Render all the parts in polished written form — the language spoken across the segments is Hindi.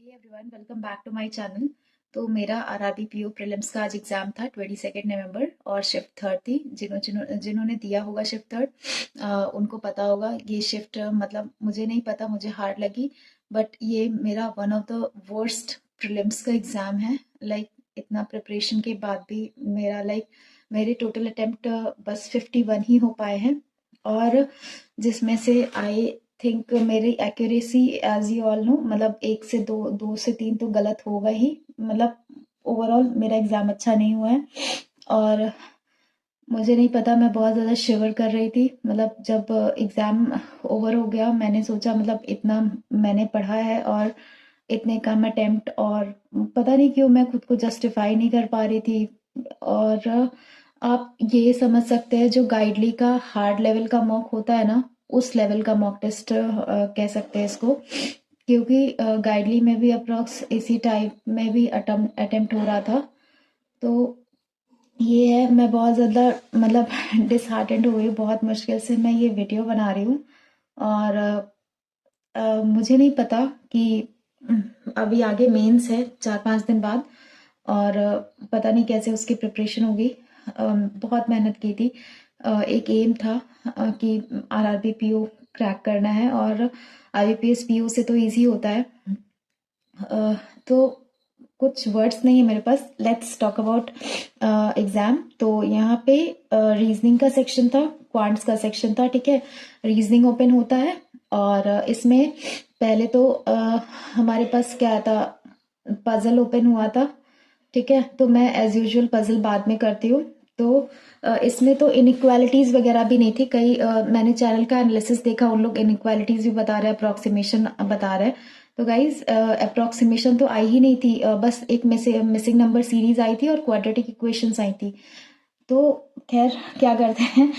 Hey everyone, welcome back to my channel. तो मेरा आरआरबी पीओ प्रीलिम्स का आज एग्जाम था 22 नवंबर और शिफ्ट थर्ड थी। जिन्होंने दिया होगा शिफ्ट थर्ड उनको पता होगा। ये शिफ्ट मतलब मुझे नहीं पता, मुझे हार्ड लगी, बट ये मेरा one of the worst prelims का एग्जाम है। लाइक इतना प्रिपरेशन के बाद भी मेरे टोटल अटेम्प्ट बस 51 ही हो पाए हैं, और जिसमें से आई थिंक मेरी accuracy as you all know मतलब एक से दो, दो से तीन तो गलत होगा ही। मतलब ओवरऑल मेरा एग्जाम अच्छा नहीं हुआ है, और मुझे नहीं पता, मैं बहुत ज़्यादा शिवर कर रही थी। मतलब जब एग्ज़ाम ओवर हो गया, मैंने सोचा मतलब इतना मैंने पढ़ा है और इतने कम अटेम्प्ट, और पता नहीं क्यों मैं खुद को जस्टिफाई नहीं कर पा रही थी। और आप ये समझ सकते हैं, जो गाइडली का हार्ड लेवल का मॉक होता है ना, उस लेवल का मॉक टेस्ट कह सकते हैं इसको। क्योंकि गाइडली में भी अप्रॉक्स इसी टाइप में भी अटेम्प्ट हो रहा था। तो ये है, मैं बहुत ज़्यादा मतलब डिसहार्टेंड हुई, बहुत मुश्किल से मैं ये वीडियो बना रही हूँ। और मुझे नहीं पता कि अभी आगे मेंस है 4-5 दिन बाद, और पता नहीं कैसे उसकी प्रिपरेशन होगी। बहुत मेहनत की थी। एक एम था कि आरआरबी पीओ क्रैक करना है, और आईबीपीएस पीओ से तो इजी होता है। तो कुछ वर्ड्स नहीं है मेरे पास। Let's talk about exam. तो यहाँ पे रीजनिंग का सेक्शन था, क्वांट्स का सेक्शन था, ठीक है। रीजनिंग ओपन होता है, और इसमें पहले तो हमारे पास क्या था, पजल ओपन हुआ था, ठीक है। तो मैं एज यूजुअल पजल बाद में करती हूँ। तो इसमें तो इनइक्वालिटीज वगैरह भी नहीं थी। मैंने चैनल का एनालिसिस देखा, उन लोग इनइक्वालिटीज भी बता रहे हैं, अप्रोक्सीमेशन बता रहे हैं। तो गाइज अप्रोक्सीमेशन तो आई ही नहीं थी, बस एक मिसिंग नंबर सीरीज आई थी और क्वाड्रेटिक इक्वेशंस आई थी। तो खैर क्या करते हैं,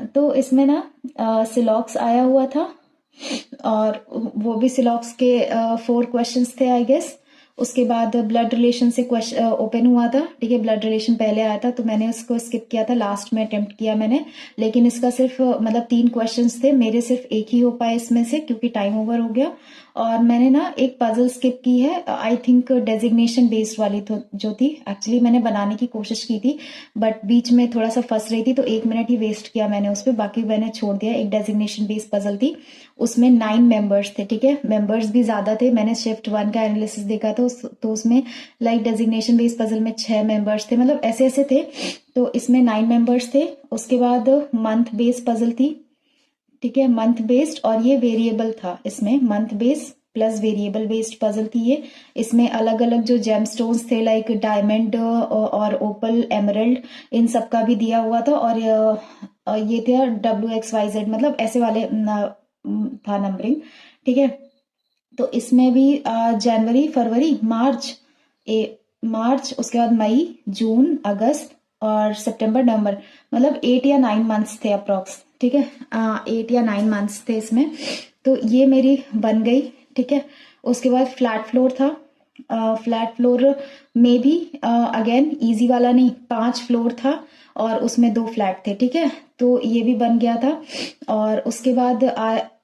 तो इसमें ना सिलॉक्स आया हुआ था, और वो भी सिलॉक्स के 4 क्वेश्चंस थे आई गेस। उसके बाद ब्लड रिलेशन से क्वेश्चन ओपन हुआ था, ठीक है। ब्लड रिलेशन पहले आया था, तो मैंने उसको स्किप किया था, लास्ट में अटेम्प्ट किया मैंने। लेकिन इसका सिर्फ मतलब 3 क्वेश्चंस थे, मेरे सिर्फ एक ही हो पाए इसमें से, क्योंकि टाइम ओवर हो गया। और मैंने ना एक पजल स्किप की है, आई थिंक डेजिग्नेशन बेस्ड वाली जो थी। एक्चुअली मैंने बनाने की कोशिश की थी, बट बीच में थोड़ा सा फंस रही थी, तो 1 मिनट ही वेस्ट किया मैंने उस पर, बाकी मैंने छोड़ दिया। एक डेजिग्नेशन बेस्ड पजल थी, उसमें 9 मेंबर्स थे, ठीक है। मेंबर्स भी ज्यादा थे, मैंने शिफ्ट 1 का एनालिसिस देखा था, तो उसमें लाइक डेजिग्नेशन बेस्ड पजल में 6 मेंबर्स थे, मतलब ऐसे ऐसे थे। तो इसमें 9 मेंबर्स थे। उसके बाद मंथ बेस्ड पजल थी, ठीक है, मंथ बेस्ड, और ये वेरिएबल था। इसमें month based plus variable based puzzle थी ये। इसमें अलग अलग जो जेम स्टोन्स थे, लाइक डायमंड और ओपल, एमरल्ड, इन सब का भी दिया हुआ था। और ये थे WXYZ, मतलब ऐसे वाले था नंबरिंग, ठीक है। तो इसमें भी जनवरी, फरवरी, मार्च, उसके बाद मई, जून, अगस्त और सितंबर, नवंबर, मतलब 8 या 9 मंथ्स थे अप्रोक्स, ठीक है। 8 या 9 मंथ्स थे इसमें। तो ये मेरी बन गई, ठीक है। उसके बाद फ्लैट फ्लोर था। फ्लैट फ्लोर में भी अगेन इजी वाला नहीं, 5 फ्लोर था, और उसमें 2 फ्लैट थे, ठीक है। तो ये भी बन गया था। और उसके बाद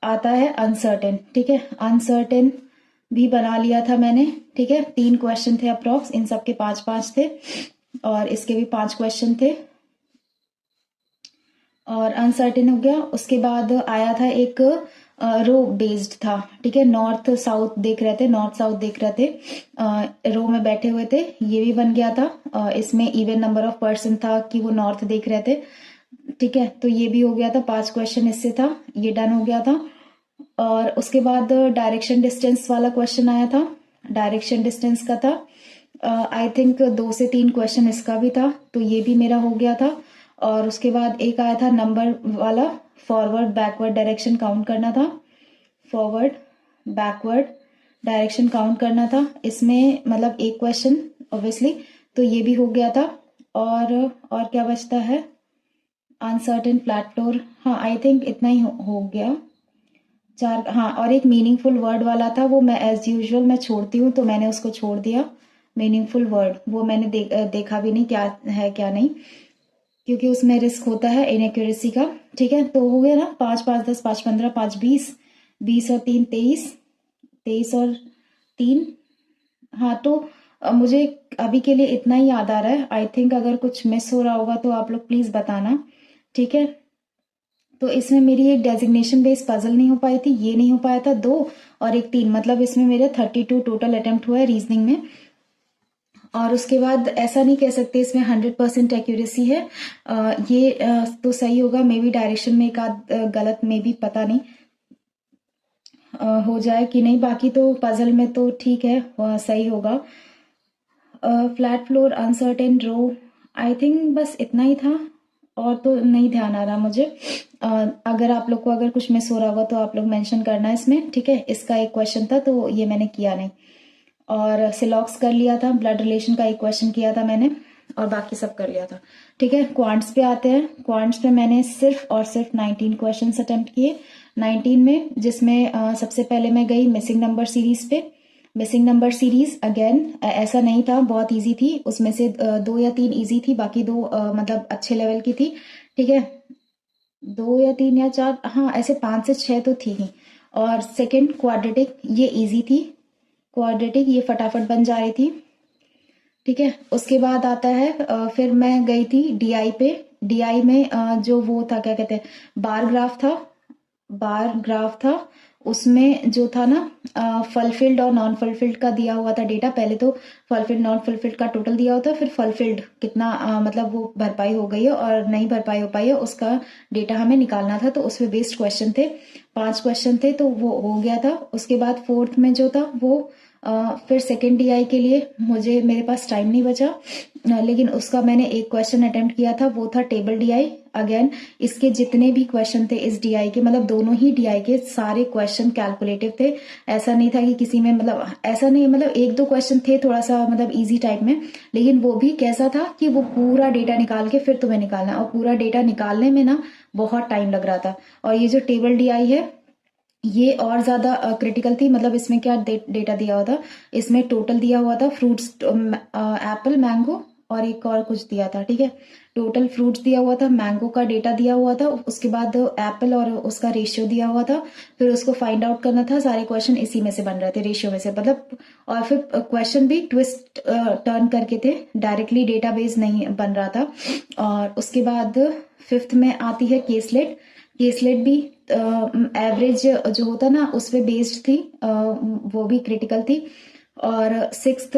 आता है अनसर्टेन, ठीक है। अनसर्टेन भी बना लिया था मैंने, ठीक है। 3 क्वेश्चन थे अप्रोक्स, इन सब के 5-5 थे, और इसके भी 5 क्वेश्चन थे, और अनसर्टेन हो गया। उसके बाद आया था एक रो बेस्ड था, ठीक है। नॉर्थ साउथ देख रहे थे, नॉर्थ साउथ देख रहे थे, रो में बैठे हुए थे, ये भी बन गया था। इसमें इवन नंबर ऑफ पर्सन था कि वो नॉर्थ देख रहे थे, ठीक है। तो ये भी हो गया था, 5 क्वेश्चन इससे था, ये डन हो गया था। और उसके बाद डायरेक्शन डिस्टेंस वाला क्वेश्चन आया था, डायरेक्शन डिस्टेंस का था। आई थिंक 2 से 3 क्वेश्चन इसका भी था, तो ये भी मेरा हो गया था। और उसके बाद एक आया था नंबर वाला, फॉरवर्ड बैकवर्ड डायरेक्शन काउंट करना था, फॉरवर्ड बैकवर्ड डायरेक्शन काउंट करना था इसमें, मतलब एक क्वेश्चन ऑब्वियसली। तो ये भी हो गया था। और क्या बचता है, अनसर्टेन, फ्लैट फ्लोर, हाँ आई थिंक इतना ही हो गया, 4। हाँ, और एक मीनिंगफुल वर्ड वाला था, वो मैं एज यूजुअल मैं छोड़ती हूँ, तो मैंने उसको छोड़ दिया। मीनिंगफुल वर्ड वो मैंने देखा भी नहीं क्या है क्या नहीं, क्योंकि उसमें रिस्क होता है इनएक्यूरेसी का, ठीक है। तो हो गया ना, 5-5-10, 5-15, 5-20, 20 और 3 23, 23 और 3 हाँ, तो मुझे अभी के लिए इतना ही याद आ रहा है। आई थिंक अगर कुछ मिस हो रहा होगा तो आप लोग प्लीज़ बताना, ठीक है? तो इसमें मेरी एक डेजिग्नेशन बेस्ड पजल नहीं हो पाई थी, ये नहीं हो पाया था 2 और एक 3, मतलब इसमें मेरे 32 टोटल अटेम्प्ट हुआ है रीजनिंग में। और उसके बाद ऐसा नहीं कह सकते इसमें 100% एक्यूरेसी है। ये तो सही होगा, मे बी डायरेक्शन में एक आध गलत, मे बी पता नहीं हो जाए कि नहीं, बाकी तो पजल में तो ठीक है, सही होगा। Flat floor, uncertain row, I think बस इतना ही था और तो नहीं ध्यान आ रहा मुझे। अगर आप लोग को अगर कुछ मिस हो रहा होगा तो आप लोग मेंशन करना इसमें, ठीक है? इसका एक क्वेश्चन था तो ये मैंने किया नहीं। और सिलॉक्स कर लिया था, ब्लड रिलेशन का एक क्वेश्चन किया था मैंने, और बाकी सब कर लिया था, ठीक है? क्वांट्स पे आते हैं। क्वांट्स पे मैंने सिर्फ और सिर्फ 19 क्वेश्चन अटेम्प्ट किए। 19 में जिसमें सबसे पहले मैं गई मिसिंग नंबर सीरीज पे। मिसिंग नंबर सीरीज अगेन ऐसा नहीं था, बहुत इजी थी, उसमें से 2 या 3 इजी थी, बाकी 2 मतलब अच्छे लेवल की थी, ठीक है? 2 या 3 या 4, हाँ ऐसे 5 से 6 तो थी ही। और सेकंड क्वाड्रेटिक, ये इजी थी, क्वाड्रेटिक ये फटाफट बन जा रही थी, ठीक है? उसके बाद आता है फिर मैं गई थी डीआई पे। डीआई में जो वो था, क्या कहते हैं, बार ग्राफ था, बार ग्राफ था। उसमें जो था ना, फुलफिल्ड और नॉन फुलफिल्ड का दिया हुआ था डेटा। पहले तो फुलफिल्ड नॉन फुलफिल्ड का टोटल दिया होता, फिर फुलफिल्ड कितना मतलब वो भरपाई हो गई है और नहीं भरपाई हो पाई है उसका डेटा हमें निकालना था। तो उसमें बेस्ड क्वेश्चन थे, 5 क्वेश्चन थे, तो वो हो गया था। उसके बाद फोर्थ में जो था वो फिर सेकेंड डीआई के लिए मुझे, मेरे पास टाइम नहीं बचा, लेकिन उसका मैंने एक क्वेश्चन अटेम्प्ट किया था, वो था टेबल डीआई। अगेन इसके जितने भी क्वेश्चन थे इस डीआई के, मतलब दोनों ही डीआई के सारे क्वेश्चन कैलकुलेटिव थे। ऐसा नहीं था कि किसी में, मतलब ऐसा नहीं, मतलब एक दो क्वेश्चन थे थोड़ा सा मतलब इजी टाइप में, लेकिन वो भी कैसा था कि वो पूरा डेटा निकाल के फिर तुम्हें निकालना, और पूरा डेटा निकालने में ना बहुत टाइम लग रहा था। और ये जो टेबल डीआई है ये और ज्यादा क्रिटिकल थी। मतलब इसमें क्या डेटा दिया हुआ था, इसमें टोटल दिया हुआ था फ्रूट्स, एप्पल, मैंगो और एक और कुछ दिया था, ठीक है? टोटल फ्रूट्स दिया हुआ था, मैंगो का डेटा दिया हुआ था, उसके बाद एप्पल और उसका रेशियो दिया हुआ था, फिर उसको फाइंड आउट करना था। सारे क्वेश्चन इसी में से बन रहे थे, रेशियो में से, मतलब। और फिर क्वेश्चन भी ट्विस्ट टर्न करके थे, डायरेक्टली डेटाबेस नहीं बन रहा था। और उसके बाद फिफ्थ में आती है केसलेट। केसलेट भी एवरेज जो होता ना उस पे बेस्ड थी, वो भी क्रिटिकल थी। और सिक्स्थ,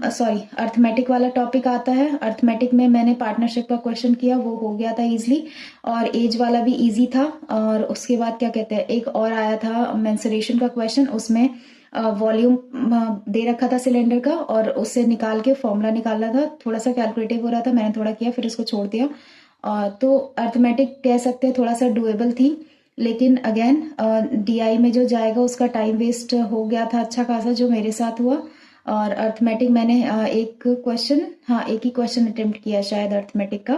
सॉरी, अर्थमेटिक वाला टॉपिक आता है। अर्थमेटिक में मैंने पार्टनरशिप का क्वेश्चन किया, वो हो गया था इजीली, और एज वाला भी इजी था। और उसके बाद क्या कहते हैं, एक और आया था मेंसुरेशन का क्वेश्चन, उसमें वॉल्यूम दे रखा था सिलेंडर का और उससे निकाल के फॉर्मूला निकालना था। थोड़ा सा कैलकुलेटिव हो रहा था, मैंने थोड़ा किया फिर उसको छोड़ दिया। तो अर्थमेटिक कह सकते हैं थोड़ा सा डुएबल थी, लेकिन अगेन डीआई में जो जाएगा उसका टाइम वेस्ट हो गया था अच्छा खासा, जो मेरे साथ हुआ। और अर्थमेटिक मैंने एक क्वेश्चन, हाँ एक ही क्वेश्चन अटेम्प्ट किया शायद अर्थमेटिक का,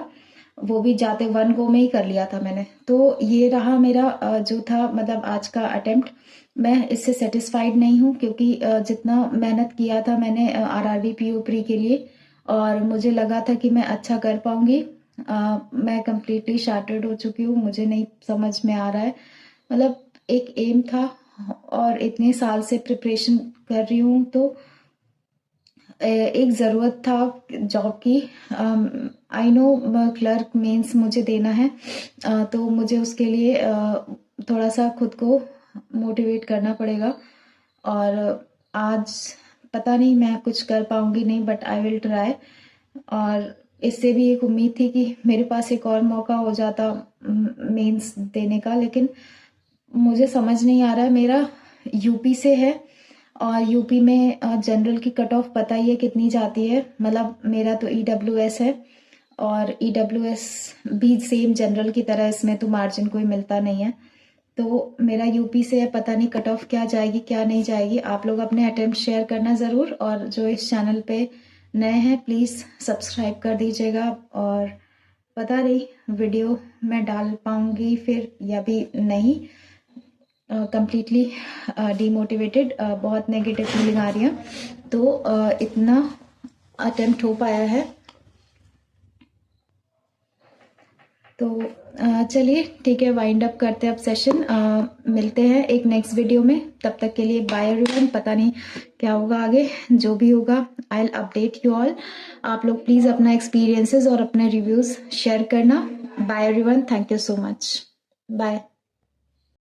वो भी जाते 1 गो में ही कर लिया था मैंने। तो ये रहा मेरा जो था मतलब आज का अटेम्प्ट। मैं इससे सेटिस्फाइड नहीं हूँ, क्योंकि जितना मेहनत किया था मैंने आरआरबी पीओ प्री के लिए, और मुझे लगा था कि मैं अच्छा कर पाऊंगी। मैं कंप्लीटली शार्टेड हो चुकी हूँ, मुझे नहीं समझ में आ रहा है। मतलब एक एम था और इतने साल से प्रिपरेशन कर रही हूँ, तो एक ज़रूरत था जॉब की। आई नो क्लर्क मेंस मुझे देना है, तो मुझे उसके लिए थोड़ा सा खुद को मोटिवेट करना पड़ेगा। और आज पता नहीं मैं कुछ कर पाऊंगी नहीं, बट आई विल ट्राई। और इससे भी एक उम्मीद थी कि मेरे पास एक और मौका हो जाता मेंस देने का, लेकिन मुझे समझ नहीं आ रहा है। मेरा यूपी से है, और यूपी में जनरल की कट ऑफ पता ही है कितनी जाती है। मतलब मेरा तो ईडब्ल्यूएस है, और ईडब्ल्यूएस भी सेम जनरल की तरह, इसमें तो मार्जिन कोई मिलता नहीं है। तो मेरा यूपी से है, पता नहीं कट ऑफ क्या जाएगी क्या नहीं जाएगी। आप लोग अपने अटेम्प्ट शेयर करना ज़रूर, और जो इस चैनल पे नए हैं प्लीज़ सब्सक्राइब कर दीजिएगा। और पता नहीं वीडियो मैं डाल पाऊंगी फिर या भी नहीं, कंप्लीटली डीमोटिवेटेड, बहुत नेगेटिव फीलिंग आ रही है। तो इतना अटेम्प्ट हो पाया है। तो चलिए ठीक है, वाइंड अप करते हैं अब सेशन। मिलते हैं एक नेक्स्ट वीडियो में, तब तक के लिए बाय एवरीवन। पता नहीं क्या होगा आगे, जो भी होगा I will update you all. आप लोग प्लीज़ अपना एक्सपीरियंसेस और अपने रिव्यूज़ शेयर करना। Bye everyone, thank you so much, bye.